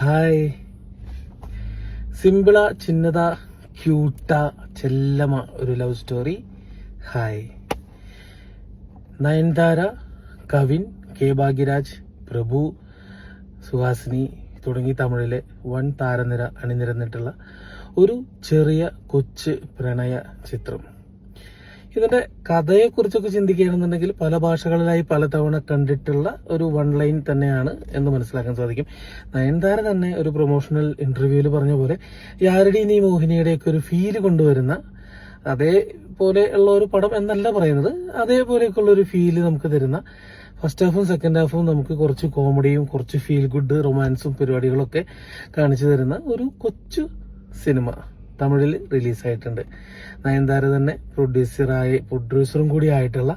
Hi. Simple ചിന്നത ക്യൂട്ട ചെല്ലമ ഒരു love story. Hi. Nayanthara, Kavin, K Bhagyaraj, Prabhu, Suhasini തുടങ്ങി തമിഴിലെ വൻ താരനിര അണിനിരന്നിട്ടുള്ള ഒരു ചെറിയ കൊച്ചു പ്രണയ ചിത്രം. ഇതിന്റെ കഥയെക്കുറിച്ചൊക്കെ ചിന്തിക്കുകയാണെന്നുണ്ടെങ്കിൽ പല ഭാഷകളിലായി പലതവണ കണ്ടിട്ടുള്ള ഒരു വൺ ലൈൻ തന്നെയാണ് എന്ന് മനസ്സിലാക്കാൻ സാധിക്കും. നയൻതാര തന്നെ ഒരു പ്രൊമോഷണൽ ഇന്റർവ്യൂവിൽ പറഞ്ഞ പോലെ യാരടി നീ മോഹിനിയുടെയൊക്കെ ഒരു ഫീല് കൊണ്ടുവരുന്ന അതേപോലെ ഉള്ള ഒരു പടം എന്നല്ല പറയുന്നത്, അതേപോലെയൊക്കെയുള്ള ഒരു ഫീല് നമുക്ക് തരുന്ന, ഫസ്റ്റ് ഹാഫും സെക്കൻഡ് ഹാഫും നമുക്ക് കുറച്ച് കോമഡിയും കുറച്ച് ഫീൽ ഗുഡ് റൊമാൻസും പരിപാടികളൊക്കെ കാണിച്ചു തരുന്ന ഒരു കൊച്ചു സിനിമ തമിഴിൽ റിലീസായിട്ടുണ്ട്. നയൻതാര തന്നെ പ്രൊഡ്യൂസറും കൂടി ആയിട്ടുള്ള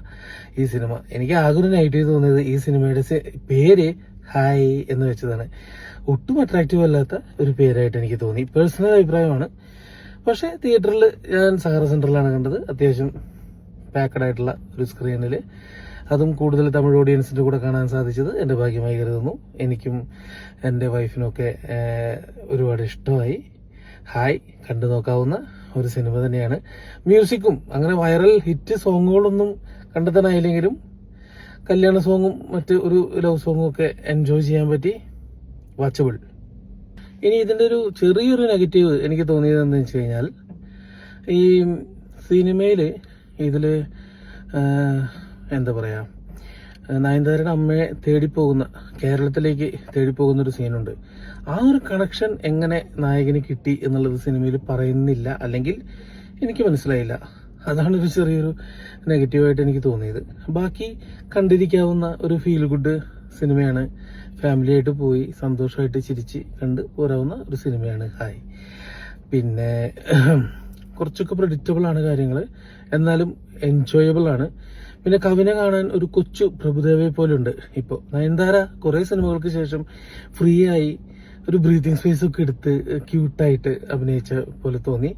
ഈ സിനിമ, എനിക്ക് ആകെ ഒരു നെഗറ്റീവ് തോന്നിയത് ഈ സിനിമയുടെ പേര് ഹായ് എന്ന് വെച്ചതാണ്. ഒട്ടും അട്രാക്റ്റീവ് അല്ലാത്ത ഒരു പേരായിട്ട് എനിക്ക് തോന്നി. പേഴ്സണൽ അഭിപ്രായമാണ്. പക്ഷേ തിയേറ്ററിൽ ഞാൻ സഹറ സെന്ററിലാണ് കണ്ടത്. അത്യാവശ്യം പാക്കഡ് ആയിട്ടുള്ള ഒരു സ്ക്രീനിൽ, അതും കൂടുതൽ തമിഴ് ഓഡിയൻസിന്റെ കൂടെ കാണാൻ സാധിച്ചത് എൻ്റെ ഭാഗ്യമായി കരുതുന്നു. എനിക്കും എൻ്റെ വൈഫിനൊക്കെ ഒരുപാട് ഇഷ്ടമായി. ഹായ് കണ്ടു നോക്കാവുന്ന ഒരു സിനിമ തന്നെയാണ്. മ്യൂസിക്കും അങ്ങനെ വൈറൽ ഹിറ്റ് സോങ്ങുകളൊന്നും കണ്ടെത്താനായില്ലെങ്കിലും കല്യാണ സോങ്ങും മറ്റ് ഒരു ലവ് സോങ്ങും ഒക്കെ എൻജോയ് ചെയ്യാൻ പറ്റി. വാച്ചബിൾ. ഇനി ഇതിൻ്റെ ഒരു ചെറിയൊരു നെഗറ്റീവ് എനിക്ക് തോന്നിയതെന്ന് വെച്ച് കഴിഞ്ഞാൽ, ഈ സിനിമയിൽ ഇതിൽ എന്താ പറയുക, നയൻതാരയുടെ അമ്മയെ തേടിപ്പോകുന്ന, കേരളത്തിലേക്ക് തേടിപ്പോകുന്ന ഒരു സീനുണ്ട്. ആ ഒരു കണക്ഷൻ എങ്ങനെ നായകന് കിട്ടി എന്നുള്ളത് സിനിമയിൽ പറയുന്നില്ല, അല്ലെങ്കിൽ എനിക്ക് മനസ്സിലായില്ല. അതാണ് ഒരു ചെറിയൊരു നെഗറ്റീവായിട്ട് എനിക്ക് തോന്നിയത്. ബാക്കി കണ്ടിരിക്കാവുന്ന ഒരു ഫീൽ ഗുഡ് സിനിമയാണ്. ഫാമിലി ആയിട്ട് പോയി സന്തോഷമായിട്ട് ചിരിച്ച് കണ്ട് പോരാവുന്ന ഒരു സിനിമയാണ് ഹായ്. പിന്നെ കുറച്ചൊക്കെ പ്രെഡിക്റ്റബിൾ ആണ് കാര്യങ്ങൾ, എന്നാലും എൻജോയബിൾ ആണ്. പിന്നെ കവിനെ കാണാൻ ഒരു കൊച്ചു പ്രഭുദേവയെ പോലെ ഉണ്ട്. ഇപ്പോൾ നയൻതാര കുറേ സിനിമകൾക്ക് ശേഷം ഫ്രീ ആയി ഒരു ബ്രീതിങ് സ്പേസ് ഒക്കെ എടുത്ത് ക്യൂട്ടായിട്ട് അഭിനയിച്ച പോലെ തോന്നി.